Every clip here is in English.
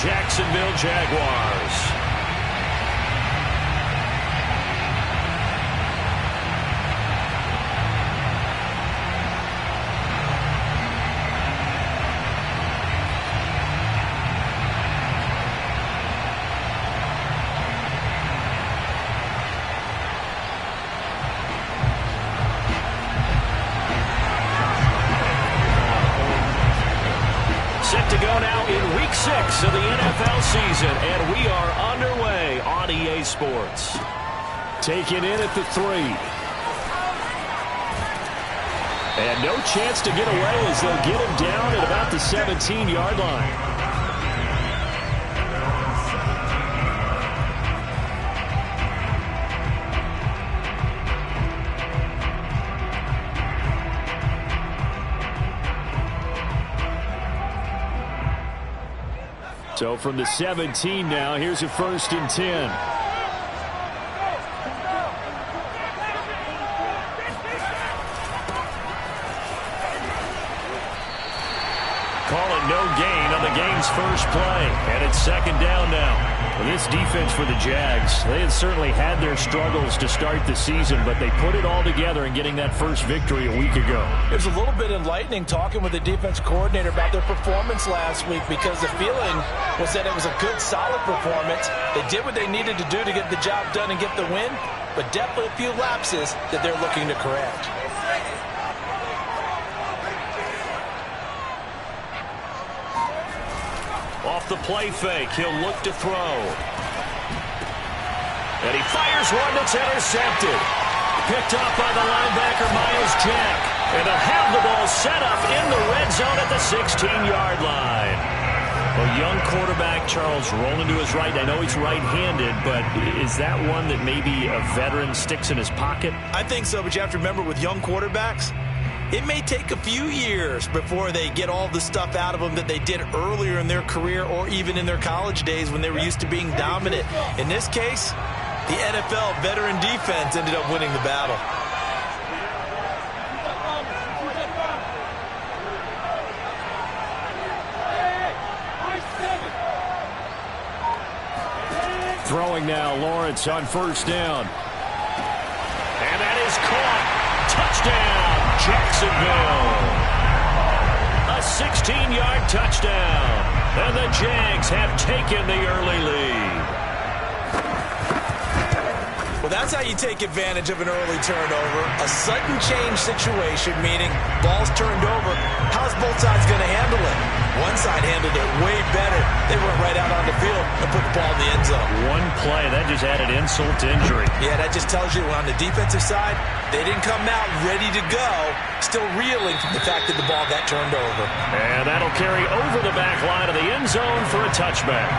Jacksonville Jaguars. Set to go now in Week 6 of the NFL season, and we are underway on EA Sports. Taken in at the 3. And no chance to get away as they'll get him down at about the 17-yard line. So from the 17 now, here's a 1st and 10. Calling no gain on the game's first play. And it's 2nd down now. Well, this defense for the Jags, they had certainly had their struggles to start the season, but they put it all together in getting that first victory a week ago. It was a little bit enlightening talking with the defense coordinator about their performance last week, because the feeling was that it was a good, solid performance. They did what they needed to do to get the job done and get the win, but definitely a few lapses that they're looking to correct. Off the play fake, he'll look to throw. And he fires one that's intercepted. Picked up by the linebacker, Myles Jack. And they'll have the ball set up in the red zone at the 16-yard line. A young quarterback, Charles, rolling to his right. I know he's right-handed, but is that one that maybe a veteran sticks in his pocket? I think so, but you have to remember with young quarterbacks, it may take a few years before they get all the stuff out of them that they did earlier in their career or even in their college days when they were used to being dominant. In this case, the NFL veteran defense ended up winning the battle. Throwing now, Lawrence on 1st down. And that is caught. Touchdown, Jacksonville. A 16-yard touchdown. And the Jags have taken the early lead. Well, that's how you take advantage of an early turnover. A sudden change situation, meaning ball's turned over. How's both sides going to handle it? One side handled it way better. They went right out on the field and put the ball in the end zone. One play, that just added insult to injury. Yeah, that just tells you on the defensive side, they didn't come out ready to go, still reeling from the fact that the ball got turned over. And that'll carry over the back line of the end zone for a touchback.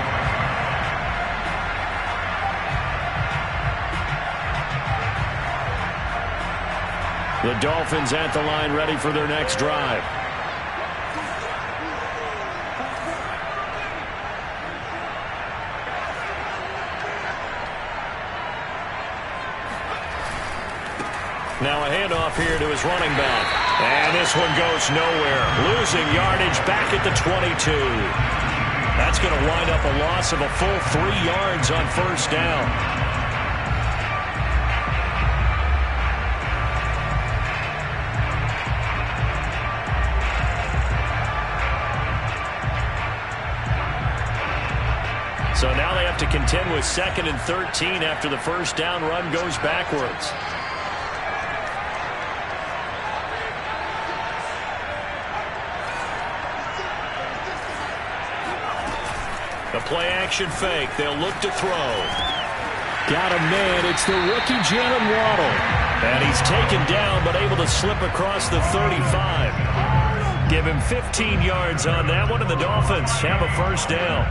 The Dolphins at the line, ready for their next drive. Now a handoff here to his running back. And this one goes nowhere. Losing yardage back at the 22. That's going to wind up a loss of a full 3 yards on 1st down. So now they have to contend with 2nd and 13 after the 1st down run goes backwards. The play action fake. They'll look to throw. Got a man. It's the rookie Jalen Waddle. And he's taken down but able to slip across the 35. Give him 15 yards on that one, and the Dolphins have a 1st down.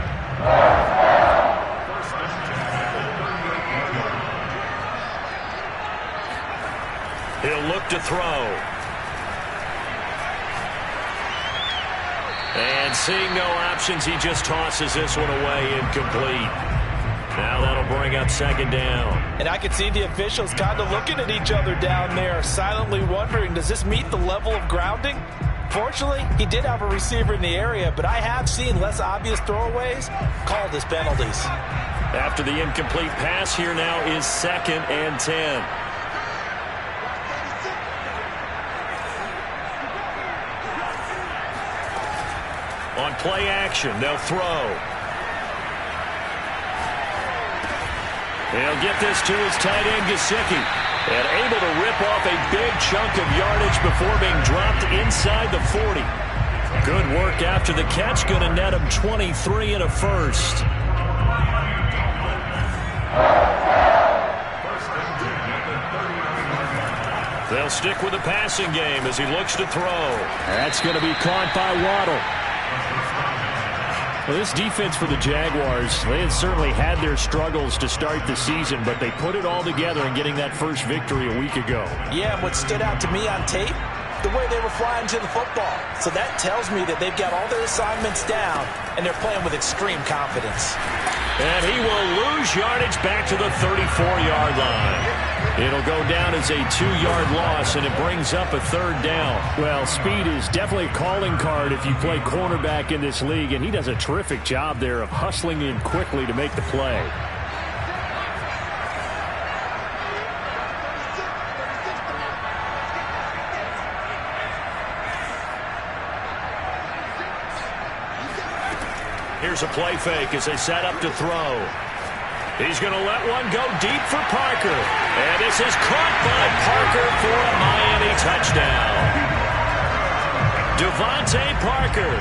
He'll look to throw. And seeing no options, he just tosses this one away incomplete. Now that'll bring up 2nd down. And I can see the officials kind of looking at each other down there, silently wondering, does this meet the level of grounding? Unfortunately, he did have a receiver in the area, but I have seen less obvious throwaways called as penalties. After the incomplete pass, here now is 2nd and 10. On play action, they'll throw. He'll get this to his tight end, Gesicki. And able to rip off a big chunk of yardage before being dropped inside the 40. Good work after the catch. Going to net him 23 and a first. They'll stick with the passing game as he looks to throw. That's going to be caught by Waddle. Well, this defense for the Jaguars, they had certainly had their struggles to start the season, but they put it all together in getting that first victory a week ago. Yeah, and what stood out to me on tape, the way they were flying to the football. So that tells me that they've got all their assignments down, and they're playing with extreme confidence. And he will lose yardage back to the 34-yard line. It'll go down as a 2-yard loss, and it brings up a 3rd down. Well, speed is definitely a calling card if you play cornerback in this league, and he does a terrific job there of hustling in quickly to make the play. Here's a play fake as they set up to throw. He's going to let one go deep for Parker. And this is caught by Parker for a Miami touchdown. Devontae Parker,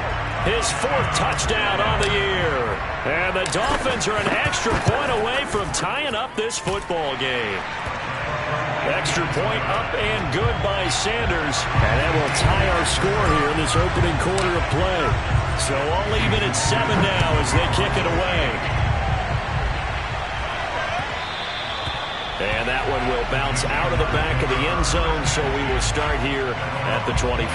his 4th touchdown on the year. And the Dolphins are an extra point away from tying up this football game. Extra point up and good by Sanders. And that will tie our score here in this opening quarter of play. So all even at 7 now as they kick it away. And that one will bounce out of the back of the end zone, so we will start here at the 25.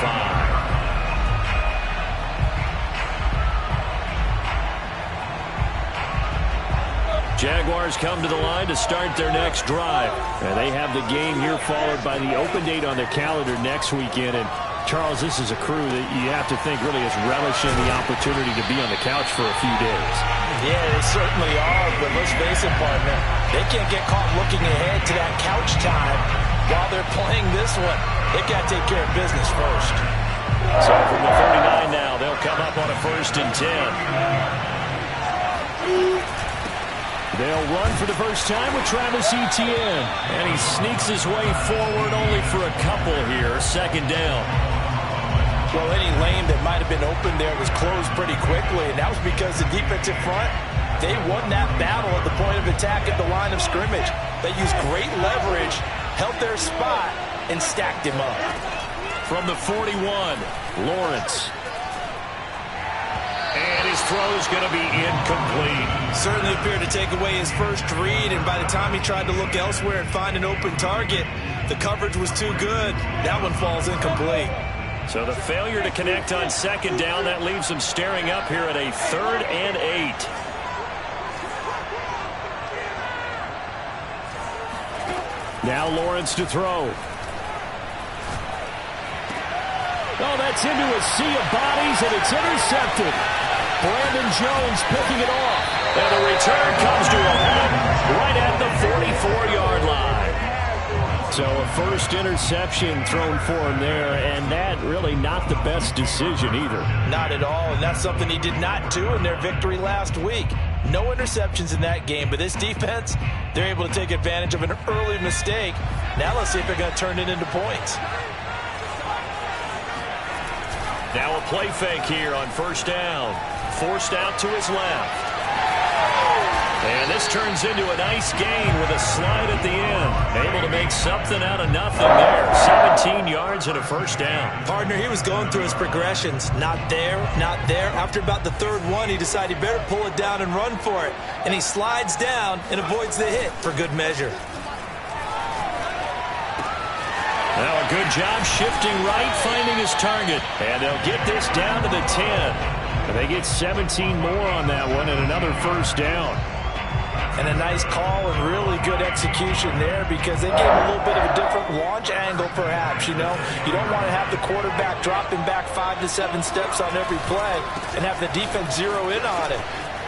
Jaguars come to the line to start their next drive. And they have the game here followed by the open date on their calendar next weekend. And Charles, this is a crew that you have to think really is relishing the opportunity to be on the couch for a few days. Yeah, they certainly are, but let's face it, partner. They can't get caught looking ahead to that couch time while they're playing this one. They've got to take care of business first. So from the 39 now, they'll come up on a 1st and 10. They'll run for the first time with Travis Etienne. And he sneaks his way forward only for a couple here. 2nd down. Well, any lane that might have been open there was closed pretty quickly, and that was because the defensive front, they won that battle at the point of attack at the line of scrimmage. They used great leverage, held their spot, and stacked him up. From the 41, Lawrence. And his throw is going to be incomplete. Certainly appeared to take away his first read, and by the time he tried to look elsewhere and find an open target, the coverage was too good. That one falls incomplete. So the failure to connect on 2nd down, that leaves them staring up here at a 3rd and 8. Now Lawrence to throw. Oh, that's into a sea of bodies, and it's intercepted. Brandon Jones picking it off. And the return comes to a halt right at the 44-yard line. So a first interception thrown for him there, and that really not the best decision either. Not at all, and that's something he did not do in their victory last week. No interceptions in that game, but this defense, they're able to take advantage of an early mistake. Now let's see if they're going to turn it into points. Now a play fake here on 1st down. Forced out to his left. And this turns into a nice gain with a slide at the end. Able to make something out of nothing there. 17 yards and a 1st down. Partner, he was going through his progressions. Not there, not there. After about the 3rd one, he decided he better pull it down and run for it. And he slides down and avoids the hit for good measure. Now a good job shifting right, finding his target. And they'll get this down to the 10. And they get 17 more on that one and another 1st down. And a nice call and really good execution there because they gave him a little bit of a different launch angle perhaps, you know. You don't want to have the quarterback dropping back 5 to 7 steps on every play and have the defense zero in on it.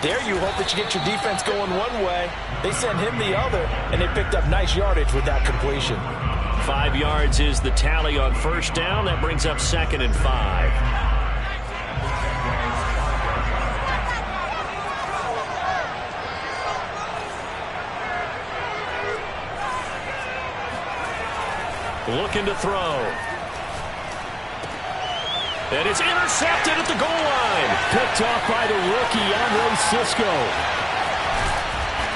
There you hope that you get your defense going one way. They sent him the other, and they picked up nice yardage with that completion. 5 yards is the tally on first down. That brings up 2nd and 5. Looking to throw. And it's intercepted at the goal line. Picked off by the rookie, Andre Cisco.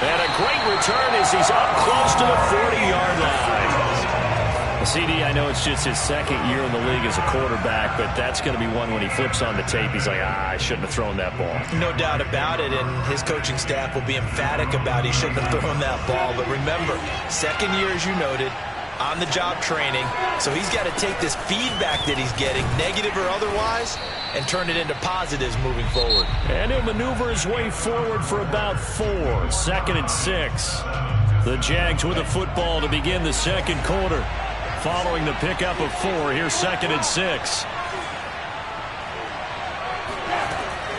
And a great return as he's up close to the 40-yard line. CD, I know it's just his 2nd year in the league as a quarterback, but that's going to be one when he flips on the tape. He's like, I shouldn't have thrown that ball. No doubt about it, and his coaching staff will be emphatic about he shouldn't have thrown that ball. But remember, 2nd year, as you noted, on-the-job training, so he's got to take this feedback that he's getting, negative or otherwise, and turn it into positives moving forward. And he'll maneuver his way forward for about 4. 2nd and 6. The Jags with the football to begin the 2nd quarter. Following the pickup of 4, here's 2nd and 6.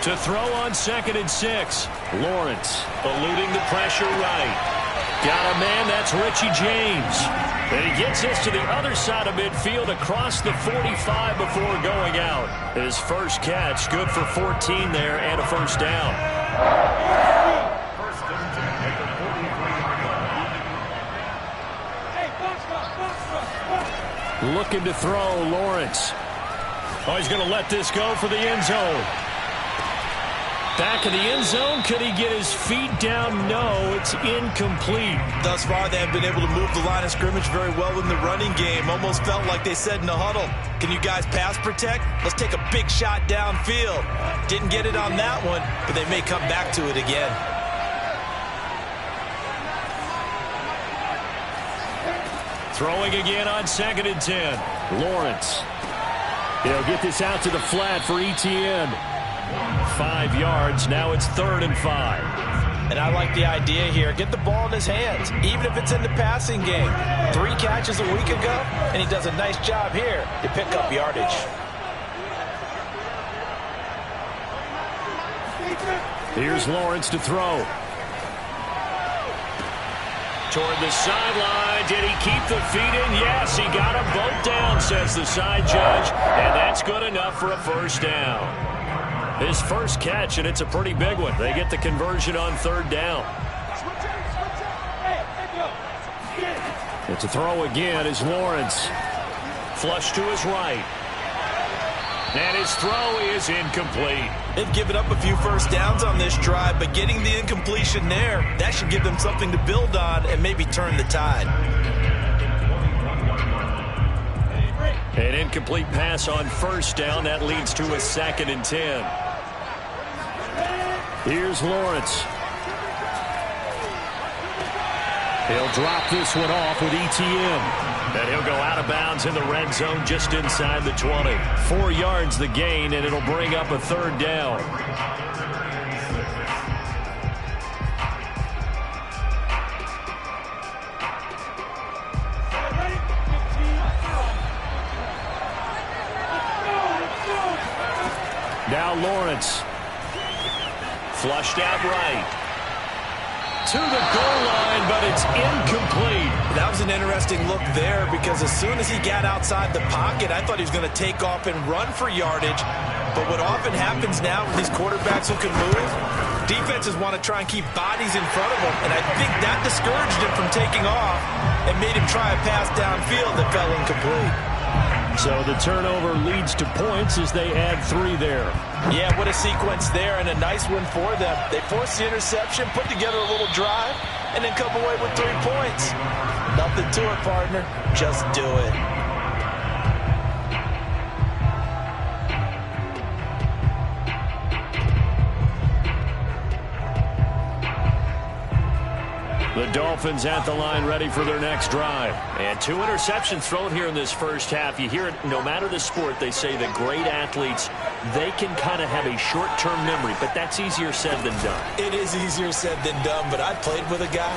To throw on 2nd and 6. Lawrence eluding the pressure right. Got a man, that's Richie James. And he gets this to the other side of midfield across the 45 before going out. His first catch, good for 14 there and a first down. Looking to throw, Lawrence. Oh, he's going to let this go for the end zone. Back in the end zone, could he get his feet down? No, it's incomplete. Thus far, they have been able to move the line of scrimmage very well in the running game. Almost felt like they said in the huddle, can you guys pass protect? Let's take a big shot downfield. Didn't get it on that one, but they may come back to it again. Throwing again on 2nd and 10. Lawrence. He'll get this out to the flat for Etienne. 5 yards. Now it's 3rd and 5. And I like the idea here. Get the ball in his hands, even if it's in the passing game. 3 catches a week ago, and he does a nice job here to pick up yardage. Here's Lawrence to throw. Toward the sideline. Did he keep the feet in? Yes, he got them both down, says the side judge. And that's good enough for a first down. His first catch, and it's a pretty big one. They get the conversion on 3rd down. It's a throw again as Lawrence. Flush to his right. And his throw is incomplete. They've given up a few first downs on this drive, but getting the incompletion there, that should give them something to build on and maybe turn the tide. An incomplete pass on first down. That leads to a 2nd and 10. Here's Lawrence. He'll drop this one off with Etienne. And he'll go out of bounds in the red zone just inside the 20. 4 yards the gain, and it'll bring up a 3rd down. Now Lawrence. Flushed out right. To the goal line, but it's incomplete. That was an interesting look there because as soon as he got outside the pocket, I thought he was going to take off and run for yardage. But what often happens now with these quarterbacks who can move, defenses want to try and keep bodies in front of them. And I think that discouraged him from taking off and made him try a pass downfield that fell incomplete. So the turnover leads to points as they add 3 there. Yeah, what a sequence there, and a nice one for them. They forced the interception, put together a little drive, and then come away with 3 points. Nothing to it, partner. Just do it. The Dolphins at the line ready for their next drive. And 2 interceptions thrown here in this first half. You hear it no matter the sport. They say that great athletes, they can kind of have a short-term memory, but that's easier said than done. It is easier said than done, but I played with a guy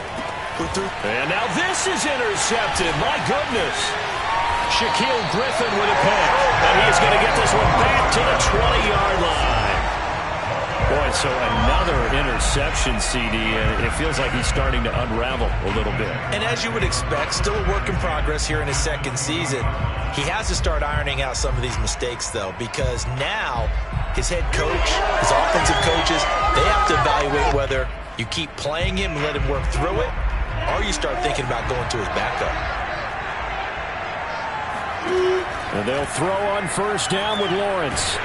who threw. And now this is intercepted. My goodness. Shaquille Griffin with a pick. And he's going to get this one back to the 20-yard line. Boy, so another interception, CD, and it feels like he's starting to unravel a little bit. And as you would expect, still a work in progress here in his second season. He has to start ironing out some of these mistakes, though, because now his head coach, his offensive coaches, they have to evaluate whether you keep playing him and let him work through it, or you start thinking about going to his backup. And they'll throw on first down with Lawrence.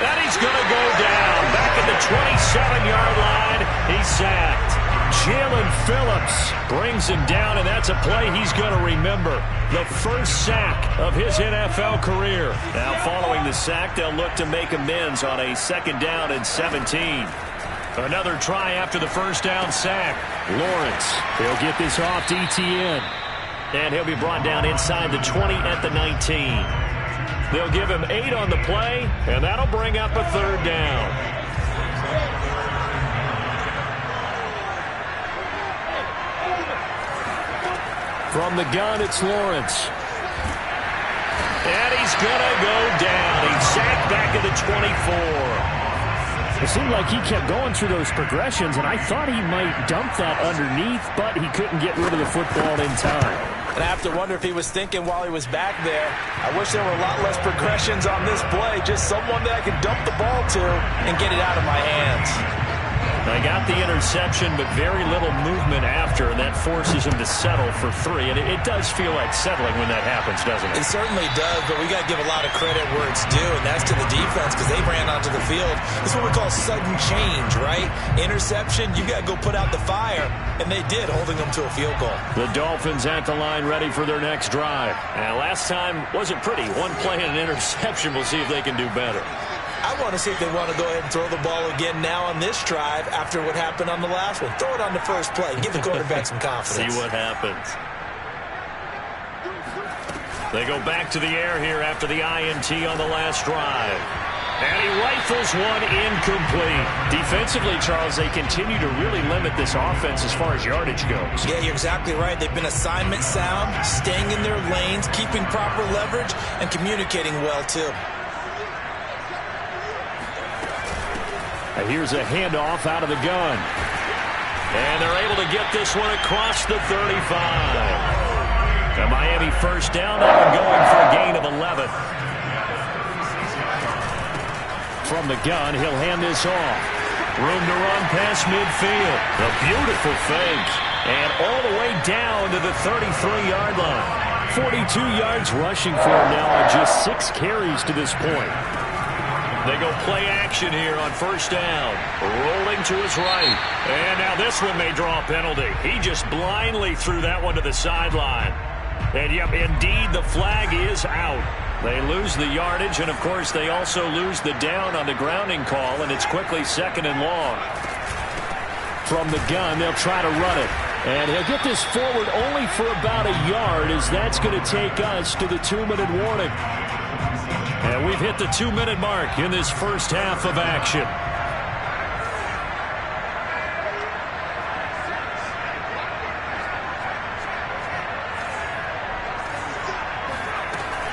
And he's going to go down. Back at the 27-yard line. He's sacked. Jalen Phillips brings him down, and that's a play he's going to remember. The first sack of his NFL career. Now following the sack, they'll look to make amends on a 2nd down and 17. Another try after the first down sack. Lawrence, he'll get this off to ETN. And he'll be brought down inside the 20 at the 19. They'll give him 8 on the play, and that'll bring up a 3rd down. From the gun, it's Lawrence. And he's going to go down. He's sacked back at the 24. It seemed like he kept going through those progressions, and I thought he might dump that underneath, but he couldn't get rid of the football in time. And I have to wonder if he was thinking while he was back there, I wish there were a lot less progressions on this play, just someone that I could dump the ball to and get it out of my hands. They got the interception, but very little movement after, and that forces him to settle for 3. And it does feel like settling when that happens, doesn't it? It certainly does, but we got to give a lot of credit where it's due, and that's to the defense because they ran onto the field. This is what we call sudden change, right? Interception, you got to go put out the fire, and they did, holding them to a field goal. The Dolphins at the line ready for their next drive. And last time wasn't pretty. 1 play and an interception. We'll see if they can do better. I want to see if they want to go ahead and throw the ball again now on this drive after what happened on the last one. Throw it on the first play. Give the quarterback some confidence. See what happens. They go back to the air here after the INT on the last drive. And he rifles one incomplete. Defensively, Charles, they continue to really limit this offense as far as yardage goes. Yeah, you're exactly right. They've been assignment sound, staying in their lanes, keeping proper leverage, and communicating well, too. And here's a handoff out of the gun. And they're able to get this one across the 35. The Miami first down, up and going for a gain of 11. From the gun, he'll hand this off. Room to run past midfield. A beautiful fake. And all the way down to the 33-yard line. 42 yards rushing for him now on just 6 carries to this point. They go play action here on first down. Rolling to his right. And now this one may draw a penalty. He just blindly threw that one to the sideline. And, yep, indeed, the flag is out. They lose the yardage, and, of course, they also lose the down on the grounding call, and it's quickly 2nd and long. From the gun, they'll try to run it. And he'll get this forward only for about a yard, as that's going to take us to the 2-minute warning. And we've hit the 2-minute mark in this first half of action.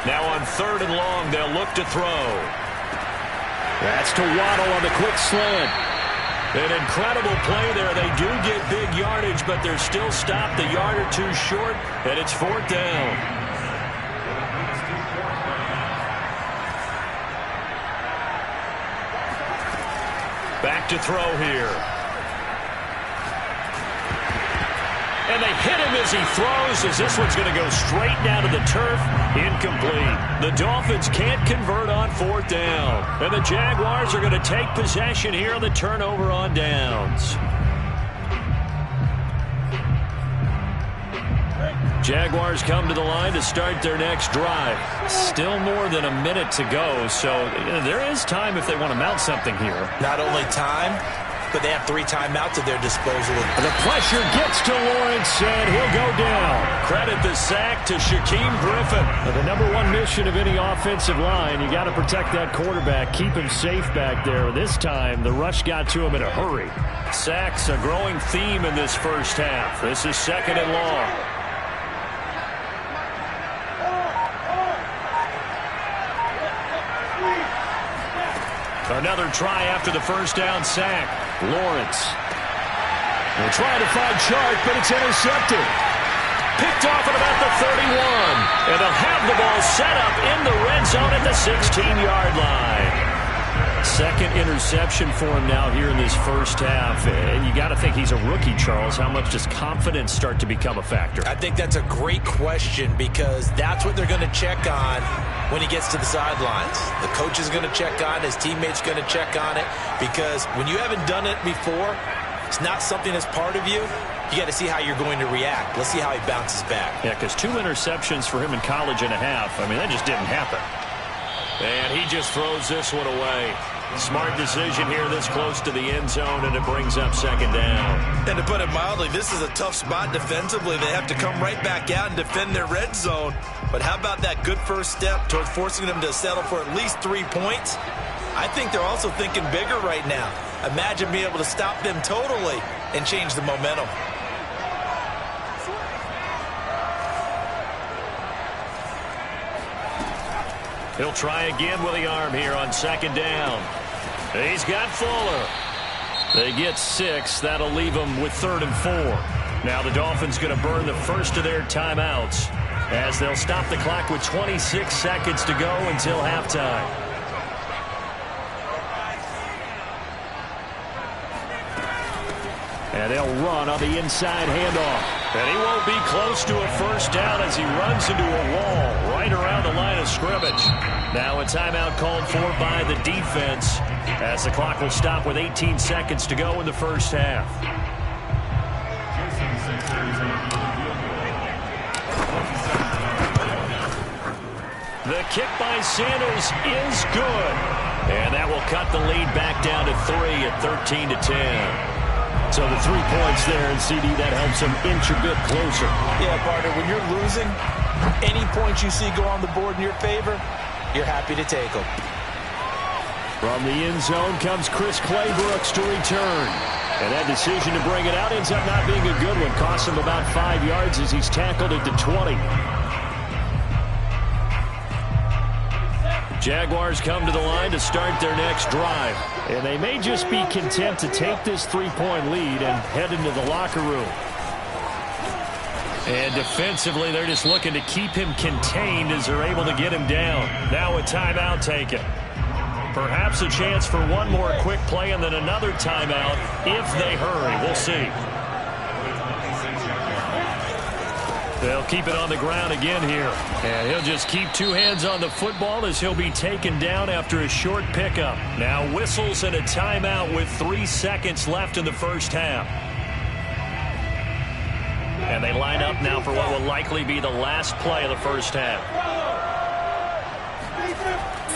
Now on 3rd and long, they'll look to throw. That's to Waddle on the quick slant. An incredible play there. They do get big yardage, but they're still stopped a yard or 2 short, and it's 4th down. Back to throw here. And they hit him as he throws, as this one's going to go straight down to the turf. Incomplete. The Dolphins can't convert on 4th down. And the Jaguars are going to take possession here on the turnover on downs. Jaguars come to the line to start their next drive. Still more than a minute to go, so there is time if they want to mount something here. Not only time, but they have 3 timeouts at their disposal. The pressure gets to Lawrence, and he'll go down. Credit the sack to Shaquem Griffin. The number one mission of any offensive line, you got to protect that quarterback, keep him safe back there. This time, the rush got to him in a hurry. Sacks, a growing theme in this first half. This is 2nd and long. Another try after the first down sack. Lawrence. They'll try to find Chark, but it's intercepted. Picked off at about the 31. And they'll have the ball set up in the red zone at the 16-yard line. Second interception for him now here in this first half. And you got to think he's a rookie, Charles. How much does confidence start to become a factor? I think that's a great question because that's what they're going to check on when he gets to the sidelines. The coach is going to check on it. His teammate's going to check on it because when you haven't done it before, it's not something that's part of you. You got to see how you're going to react. Let's see how he bounces back. Yeah, because 2 interceptions for him in college and a half. I mean, that just didn't happen. And he just throws this one away. Smart decision here this close to the end zone, and it brings up 2nd down. And to put it mildly, this is a tough spot defensively. They have to come right back out and defend their red zone. But how about that good first step towards forcing them to settle for at least 3 points? I think they're also thinking bigger right now. Imagine being able to stop them totally and change the momentum. He'll try again with the arm here on 2nd down. He's got Fuller. They get 6. That'll leave them with 3rd and 4. Now the Dolphins going to burn the first of their timeouts as they'll stop the clock with 26 seconds to go until halftime. And they'll run on the inside handoff. And he won't be close to a first down as he runs into a wall right around the line of scrimmage. Now a timeout called for by the defense as the clock will stop with 18 seconds to go in the first half. The kick by Sanders is good. And that will cut the lead back down to 3 at 13-10. So the 3 points there, and CD, that helps them inch a bit closer. Yeah, partner, when you're losing, any points you see go on the board in your favor, you're happy to take them. From the end zone comes Chris Claybrooks to return. And that decision to bring it out ends up not being a good one. Costs him about 5 yards as he's tackled at the 20. Jaguars come to the line to start their next drive. And they may just be content to take this 3-point lead and head into the locker room. And defensively, they're just looking to keep him contained as they're able to get him down. Now a timeout taken. Perhaps a chance for one more quick play and then another timeout if they hurry. We'll see. They'll keep it on the ground again here. And he'll just keep 2 hands on the football as he'll be taken down after a short pickup. Now whistles and a timeout with 3 seconds left in the first half. And they line up now for what will likely be the last play of the first half.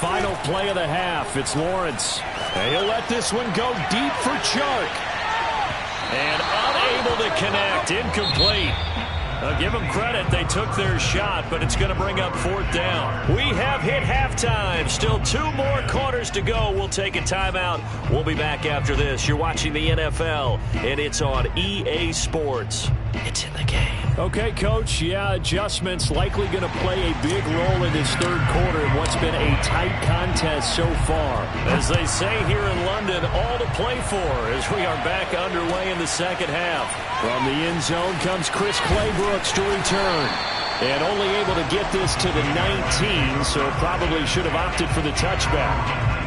Final play of the half. It's Lawrence. And he'll let this one go deep for Chark. And unable to connect. Incomplete. I'll give them credit. They took their shot, but it's going to bring up 4th down. We have hit halftime. Still 2 more quarters to go. We'll take a timeout. We'll be back after this. You're watching the NFL, and it's on EA Sports. It's in the game. Okay, Coach. Yeah, adjustments likely going to play a big role in this 3rd quarter in what's been a tight contest so far. As they say here in London, all to play for as we are back underway in the 2nd half. From the end zone comes Chris Claybrooks to return. And only able to get this to the 19, so probably should have opted for the touchback.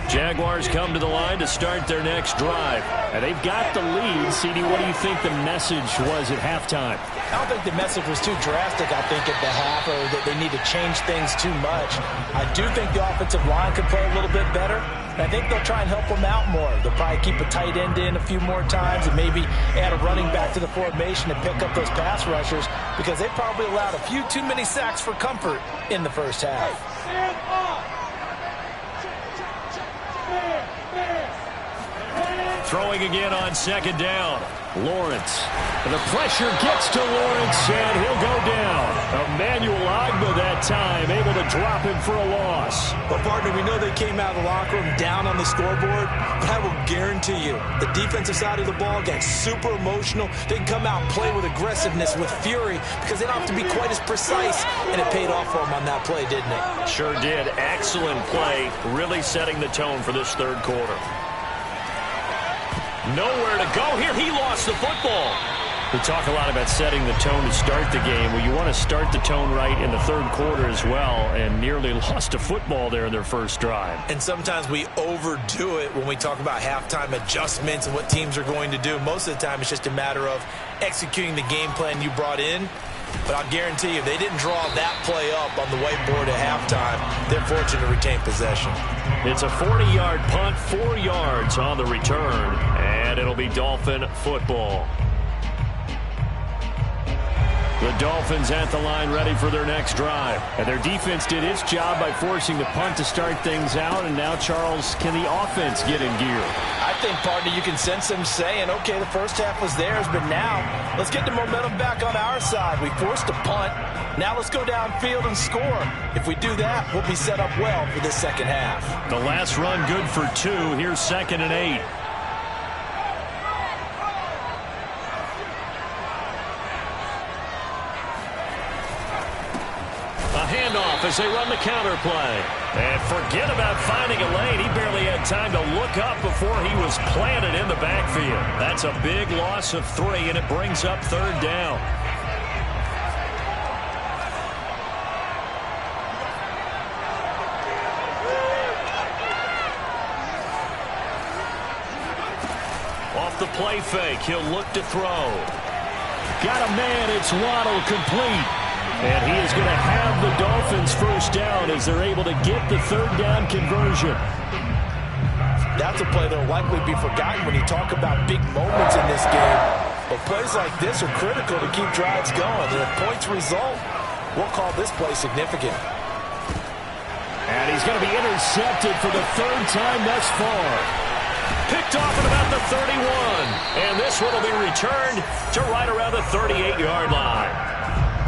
Jaguars come to the line to start their next drive. And they've got the lead. CD, what do you think the message was at halftime? I don't think the message was too drastic, I think, at the half, or that they need to change things too much. I do think the offensive line could play a little bit better. I think they'll try and help him out more. They'll probably keep a tight end in a few more times and maybe add a running back to the formation and pick up those pass rushers because they probably allowed a few too many sacks for comfort in the first half. Throwing again on second down. Lawrence. And the pressure gets to Lawrence, and he'll go down. Emmanuel Ogbah that time, able to drop him for a loss. Well, partner, we know they came out of the locker room down on the scoreboard, but I will guarantee you the defensive side of the ball got super emotional. They can come out and play with aggressiveness, with fury, because they don't have to be quite as precise, and it paid off for them on that play, didn't it? Sure did. Excellent play, really setting the tone for this third quarter. Nowhere to go here. He lost the football. We talk a lot about setting the tone to start the game. Well, you want to start the tone right in the third quarter as well, and nearly lost a football there in their first drive. And sometimes we overdo it when we talk about halftime adjustments and what teams are going to do. Most of the time, it's just a matter of executing the game plan you brought in. But I'll guarantee you, if they didn't draw that play up on the whiteboard at halftime, they're fortunate to retain possession. It's a 40-yard punt, 4 yards on the return, and it'll be Dolphin football. The Dolphins at the line ready for their next drive. And their defense did its job by forcing the punt to start things out. And now, Charles, can the offense get in gear? I think, partner, you can sense them saying, okay, the first half was theirs, but now let's get the momentum back on our side. We forced a punt. Now let's go downfield and score. If we do that, we'll be set up well for the second half. The last run good for 2. Here's 2nd and 8. Handoff as they run the counter play. And forget about finding a lane. He barely had time to look up before he was planted in the backfield. That's a big loss of 3, and it brings up 3rd down. Off the play fake, he'll look to throw. Got a man, it's Waddle, complete. And he is going to have the Dolphins first down as they're able to get the 3rd down conversion. That's a play that will likely be forgotten when you talk about big moments in this game. But plays like this are critical to keep drives going. And if points result, we'll call this play significant. And he's going to be intercepted for the 3rd time thus far. Picked off at about the 31. And this one will be returned to right around the 38-yard line.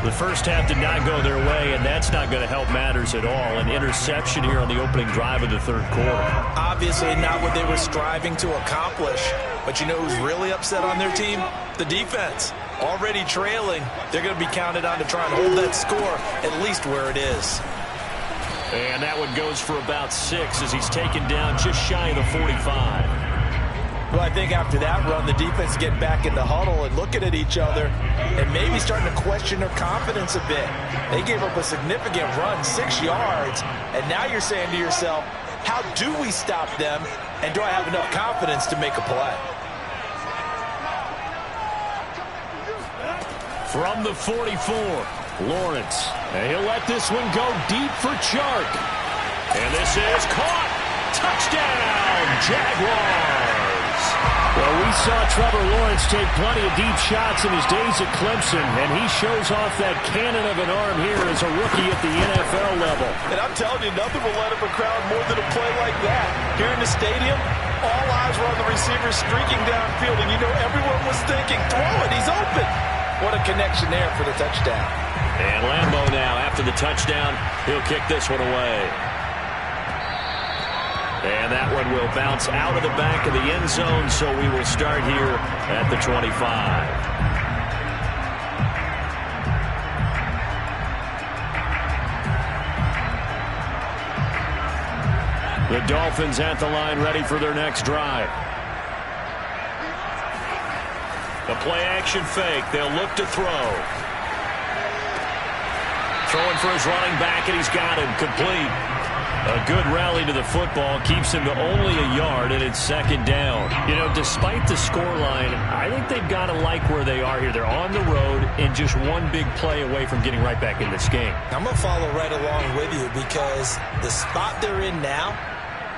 The first half did not go their way, and that's not going to help matters at all. An interception here on the opening drive of the third quarter. Obviously not what they were striving to accomplish. But you know who's really upset on their team? The defense. Already trailing, they're going to be counted on to try and hold that score at least where it is. And that one goes for about 6 as he's taken down just shy of the 45. Well, I think after that run, the defense get back in the huddle and looking at each other and maybe starting to question their confidence a bit. They gave up a significant run, 6 yards, and now you're saying to yourself, how do we stop them, and do I have enough confidence to make a play? From the 44, Lawrence. And he'll let this one go deep for Chark. And this is caught. Touchdown, Jaguars. Well, we saw Trevor Lawrence take plenty of deep shots in his days at Clemson, and he shows off that cannon of an arm here as a rookie at the NFL level. And I'm telling you, nothing will light up a crowd more than a play like that. Here in the stadium, all eyes were on the receiver streaking downfield, and you know everyone was thinking, throw it, he's open. What a connection there for the touchdown. And Lambeau now, after the touchdown, he'll kick this one away. And that one will bounce out of the back of the end zone, so we will start here at the 25. The Dolphins at the line ready for their next drive. The play-action fake. They'll look to throw. Throwing for his running back, and he's got him complete. A good rally to the football keeps him to only a yard, and it's 2nd down. You know, despite the scoreline, I think they've got to like where they are here. They're on the road and just one big play away from getting right back in this game. I'm going to follow right along with you because the spot they're in now,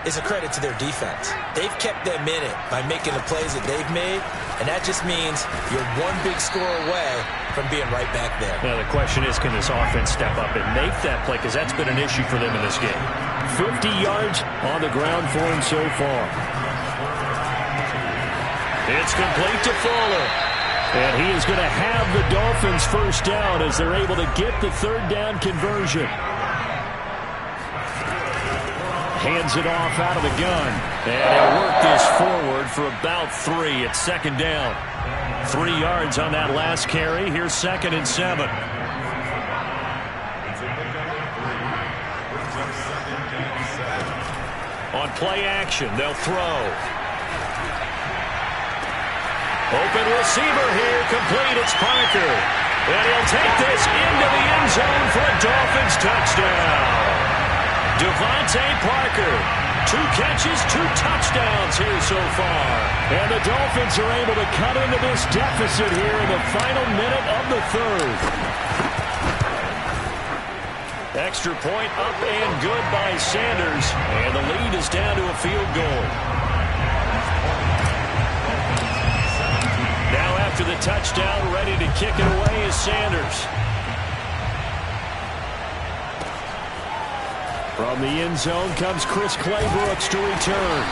is a credit to their defense. They've kept them in it by making the plays that they've made, and that just means you're one big score away from being right back there. Now the question is, can this offense step up and make that play? Because that's been an issue for them in this game. 50 yards on the ground for him so far. It's complete to Fuller. And he is going to have the Dolphins first down as they're able to get the third down conversion. Hands it off out of the gun. And he'll work this forward for about 3. It's second down. 3 yards on that last carry. Here's 2nd and 7. On play action, they'll throw. Open receiver here, complete, it's Parker. And he'll take this into the end zone for a Dolphins touchdown. Devontae Parker, 2 catches, 2 touchdowns here so far. And the Dolphins are able to cut into this deficit here in the final minute of the third. Extra point up and good by Sanders. And the lead is down to a field goal. Now after the touchdown, ready to kick it away is Sanders. From the end zone comes Chris Claybrooks to return.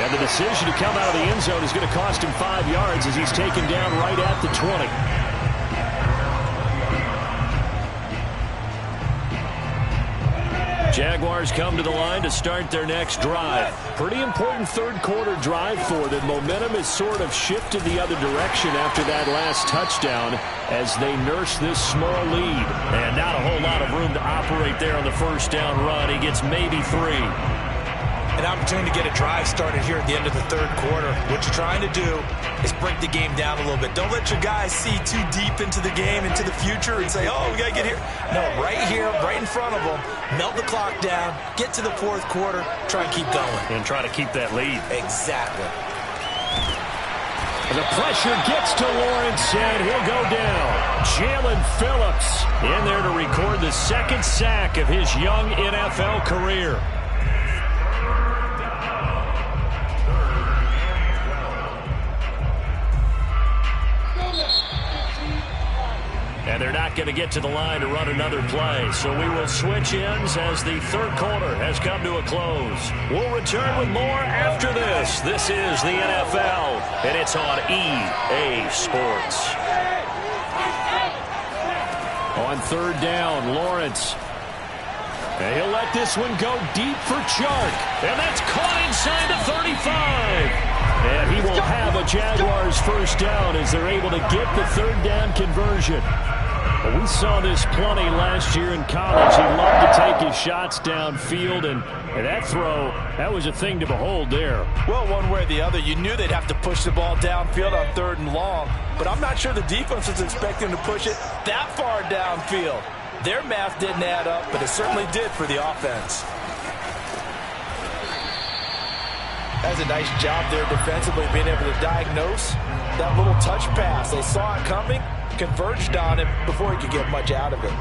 And the decision to come out of the end zone is going to cost him 5 yards as he's taken down right at the 20. Jaguars come to the line to start their next drive. Pretty important third quarter drive for them. Momentum has sort of shifted the other direction after that last touchdown as they nurse this small lead. And not a whole lot of room to operate there on the first down run. He gets maybe 3. An opportunity to get a drive started here at the end of the third quarter. What you're trying to do is break the game down a little bit. Don't let your guys see too deep into the game, into the future, and say, oh, we got to get here. No, right here, right in front of them, melt the clock down, get to the fourth quarter, try and keep going. And try to keep that lead. Exactly. The pressure gets to Lawrence, and he'll go down. Jalen Phillips in there to record the 2nd sack of his young NFL career. And they're not going to get to the line to run another play. So we will switch ends as the third quarter has come to a close. We'll return with more after this. This is the NFL, and it's on EA Sports. On third down, Lawrence. And he'll let this one go deep for Chark. And that's caught inside the 35. And he will have a Jaguars first down as they're able to get the third down conversion. Well, we saw this plenty last year in college. He loved to take his shots downfield, and that throw, that was a thing to behold there. Well, one way or the other, you knew they'd have to push the ball downfield on 3rd and long, but I'm not sure the defense was expecting to push it that far downfield. Their math didn't add up, but it certainly did for the offense. That's a nice job there defensively, being able to diagnose that little touch pass. They saw it coming, converged on him before he could get much out of it.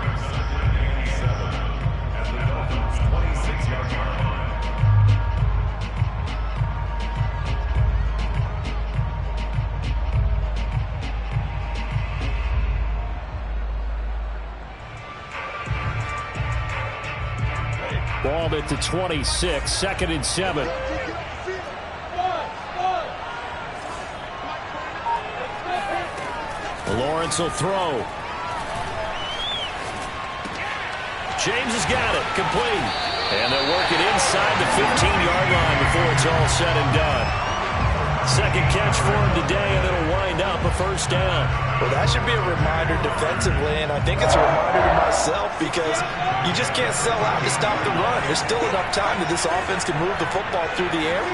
Ball at the 26, 2nd and 7. Lawrence will throw. James has got it, complete. And they'll work it inside the 15-yard line before it's all said and done. 2nd catch for him today, and it'll wind up a first down. Well, that should be a reminder defensively, and I think it's a reminder to myself because you just can't sell out to stop the run. There's still enough time that this offense can move the football through the air,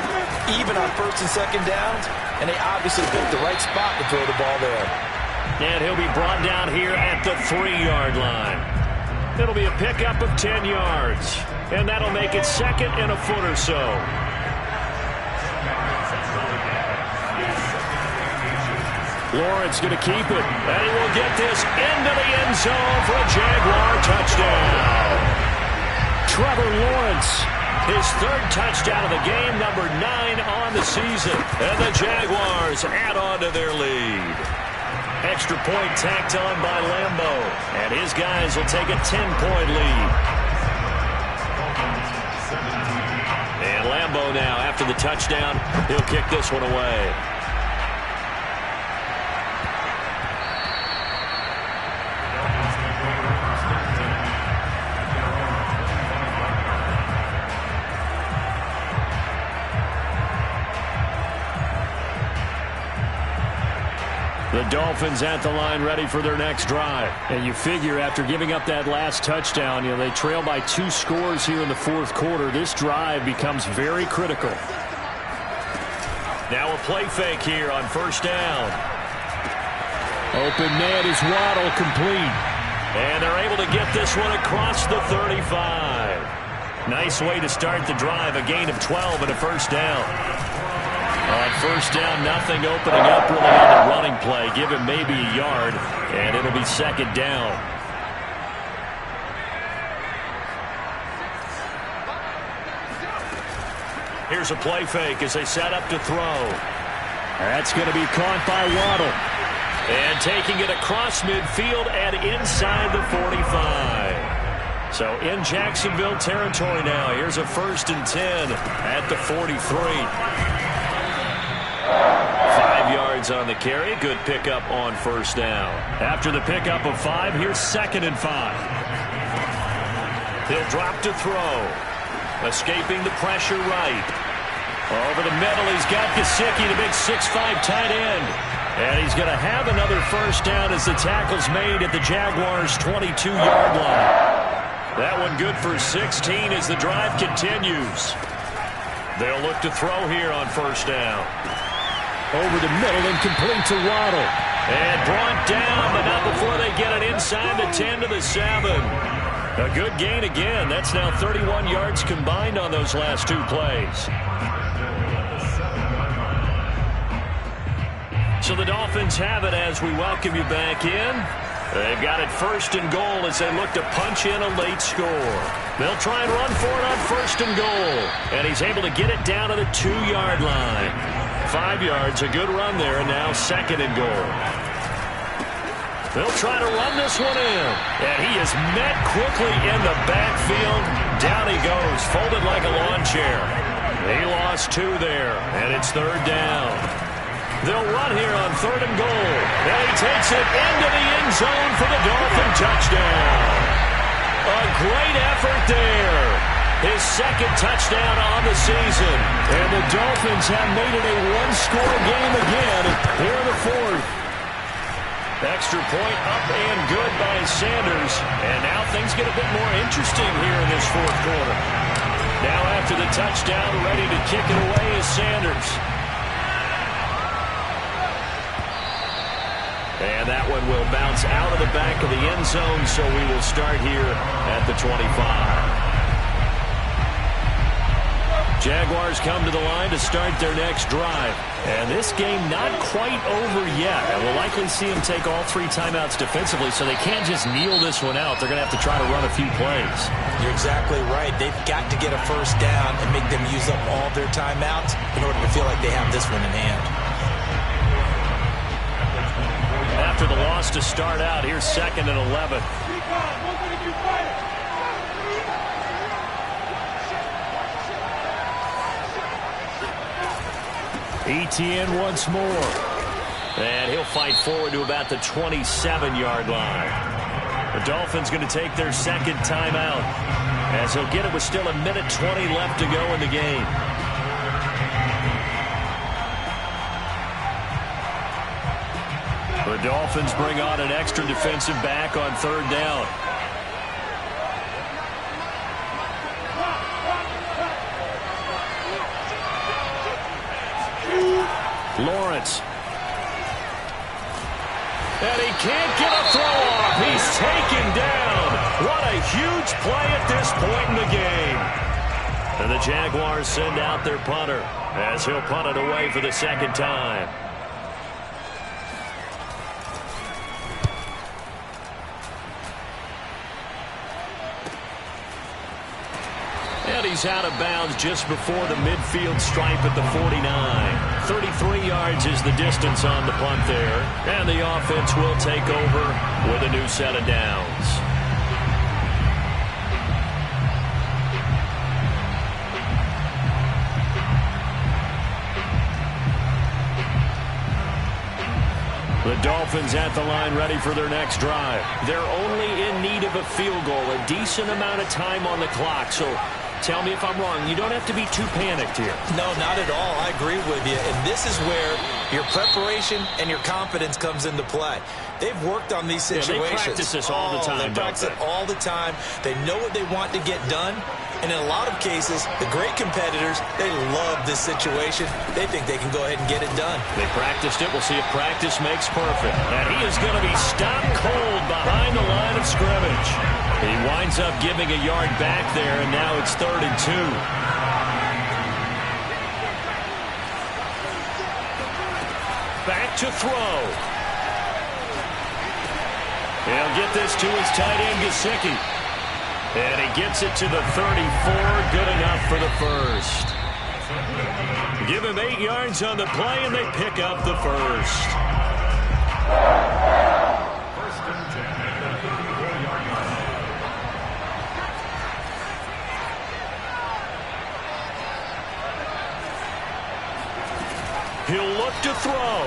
even on 1st and 2nd downs, and they obviously picked the right spot to throw the ball there. And he'll be brought down here at the 3-yard line. It'll be a pickup of 10 yards, and that'll make it 2nd and a foot or so. Lawrence going to keep it, and he will get this into the end zone for a Jaguar touchdown. Trevor Lawrence His third touchdown of the game, number 9 on the season. And the Jaguars add on to their lead. Extra point tacked on by Lambo. And his guys will take a 10-point lead. And Lambo now, after the touchdown, he'll kick this one away. The Dolphins at the line ready for their next drive. And you figure after giving up that last touchdown, they trail by 2 scores here in the fourth quarter. This drive becomes very critical. Now a play fake here on first down. Open man is Waddle, complete. And they're able to get this one across the 35. Nice way to start the drive, a gain of 12 and a first down. On first down, nothing opening up really on the running play. Give him maybe a yard, and it'll be second down. Here's a play fake as they set up to throw. That's going to be caught by Waddle. And taking it across midfield and inside the 45. So in Jacksonville territory now. Here's a 1st and 10 at the 43. 5 yards on the carry. Good pickup on first down. After the pickup of 5, here's 2nd and 5. He'll drop to throw. Escaping the pressure right. Over the middle, he's got Gesicki, the big 6'5" tight end. And he's going to have another first down as the tackle's made at the Jaguars' 22-yard line. That one good for 16 as the drive continues. They'll look to throw here on first down. Over the middle and complete to Waddle. And brought down, but not before they get it inside the 10 to the 7. A good gain again. That's now 31 yards combined on those last 2 plays. So the Dolphins have it as we welcome you back in. They've got it 1st and goal as they look to punch in a late score. They'll try and run for it on 1st and goal. And he's able to get it down to the 2-yard line. 5 yards, a good run there, and now 2nd and goal. They'll try to run this one in. And he is met quickly in the backfield. Down he goes, folded like a lawn chair. He lost 2 there, and it's 3rd down. They'll run here on 3rd and goal. And he takes it into the end zone for the Dolphin touchdown. A great effort there. His 2nd touchdown on the season. And the Dolphins have made it a 1-score game again here in the 4th. Extra point up and good by Sanders. And now things get a bit more interesting here in this 4th quarter. Now after the touchdown, ready to kick it away is Sanders. And that one will bounce out of the back of the end zone, so we will start here at the 25. Jaguars come to the line to start their next drive. And this game not quite over yet. And we'll likely see them take all 3 timeouts defensively, so they can't just kneel this one out. They're going to have to try to run a few plays. You're exactly right. They've got to get a first down and make them use up all their timeouts in order to feel like they have this one in hand. After the loss to start out, here's 2nd and 11. ETN once more. And he'll fight forward to about the 27-yard line. The Dolphins going to take their 2nd timeout, as he'll get it with still 1:20 left to go in the game. The Dolphins bring on an extra defensive back on 3rd down. Lawrence. And he can't get a throw off. He's taken down. What a huge play at this point in the game. And the Jaguars send out their punter as he'll punt it away for the 2nd time. And he's out of bounds just before the midfield stripe at the 49. 33 yards is the distance on the punt there. And the offense will take over with a new set of downs. The Dolphins at the line ready for their next drive. They're only in need of a field goal, a decent amount of time on the clock. So tell me if I'm wrong. You don't have to be too panicked here. No, not at all. I agree with you. And this is where your preparation and your confidence comes into play. They've worked on these situations. Yeah, they practice this all the time. They practice it all the time. They know what they want to get done. And in a lot of cases, the great competitors, they love this situation. They think they can go ahead and get it done. They practiced it. We'll see if practice makes perfect. And he is going to be stopped cold behind the line of scrimmage. He winds up giving a yard back there, and now it's 3rd and 2. Back to throw. He'll get this to his tight end, Gesicki. And he gets it to the 34. Good enough for the first. Give him 8 yards on the play, and they pick up the first. He'll look to throw.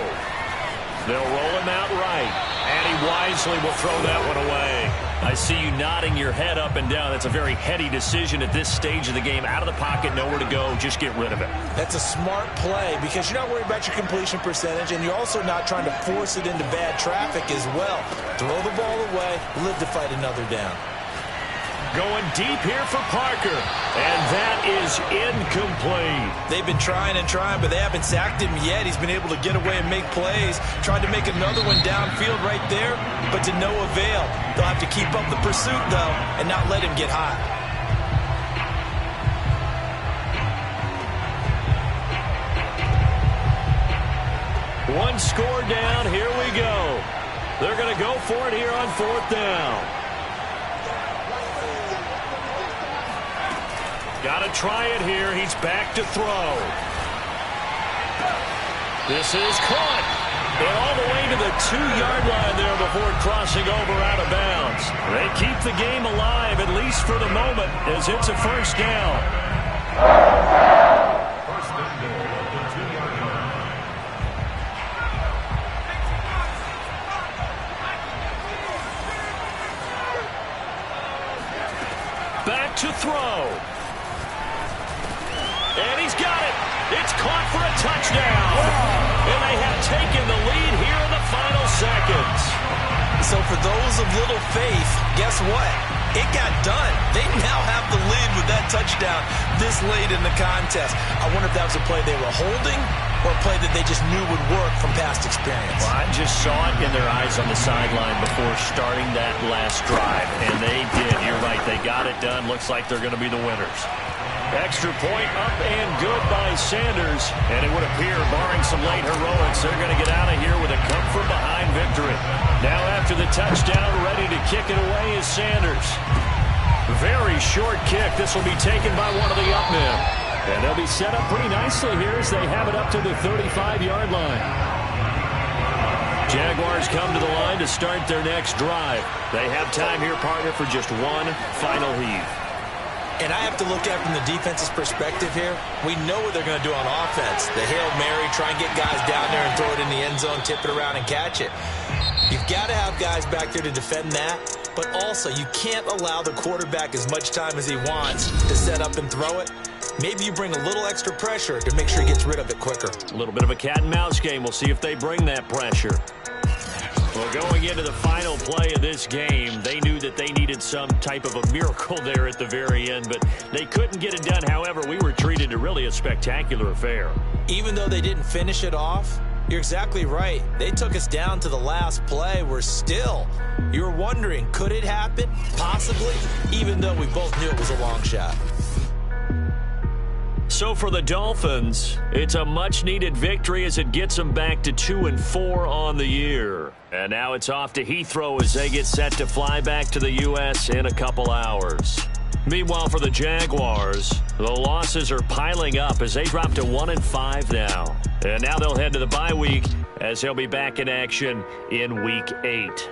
They'll roll him out right. And he wisely will throw that one away. I see you nodding your head up and down. That's a very heady decision at this stage of the game. Out of the pocket, nowhere to go. Just get rid of it. That's a smart play because you're not worried about your completion percentage, and you're also not trying to force it into bad traffic as well. Throw the ball away, live to fight another down. Going deep here for Parker, and that is incomplete. They've been trying and trying, but they haven't sacked him yet. He's been able to get away and make plays. Tried to make another one downfield right there, but to no avail. They'll have to keep up the pursuit, though, and not let him get hot. One score down. Here we go. They're going to go for it here on 4th down. Got to try it here. He's back to throw. This is caught. And all the way to the 2-yard line there before crossing over out of bounds. They keep the game alive, at least for the moment, as it's a first down. Back to throw. And he's got it. It's caught for a touchdown. And they have taken the lead here in the final seconds. So for those of little faith, guess what? It got done. They now have the lead with that touchdown this late in the contest. I wonder if that was a play they were holding or a play that they just knew would work from past experience. Well, I just saw it in their eyes on the sideline before starting that last drive, and they did. You're right. They got it done. Looks like they're going to be the winners. Extra point up and good by Sanders. And it would appear, barring some late heroics, they're going to get out of here with a come-from-behind victory. Now after the touchdown, ready to kick it away is Sanders. Very short kick. This will be taken by one of the up men. And they'll be set up pretty nicely here as they have it up to the 35-yard line. Jaguars come to the line to start their next drive. They have time here, partner, for just one final heave. And I have to look at it from the defense's perspective here. We know what they're going to do on offense. The Hail Mary, try and get guys down there and throw it in the end zone, tip it around and catch it. You've got to have guys back there to defend that. But also, you can't allow the quarterback as much time as he wants to set up and throw it. Maybe you bring a little extra pressure to make sure he gets rid of it quicker. A little bit of a cat and mouse game. We'll see if they bring that pressure. Well, going into the final play of this game, they knew that they needed some type of a miracle there at the very end, but they couldn't get it done. However, we were treated to really a spectacular affair. Even though they didn't finish it off, you're exactly right. They took us down to the last play. We're still, you're wondering, could it happen? Possibly, even though we both knew it was a long shot. So for the Dolphins, it's a much-needed victory as it gets them back to 2-4 on the year. And now it's off to Heathrow as they get set to fly back to the U.S. in a couple hours. Meanwhile, for the Jaguars, the losses are piling up as they drop to 1-5 now. And now they'll head to the bye week as they'll be back in action in Week 8.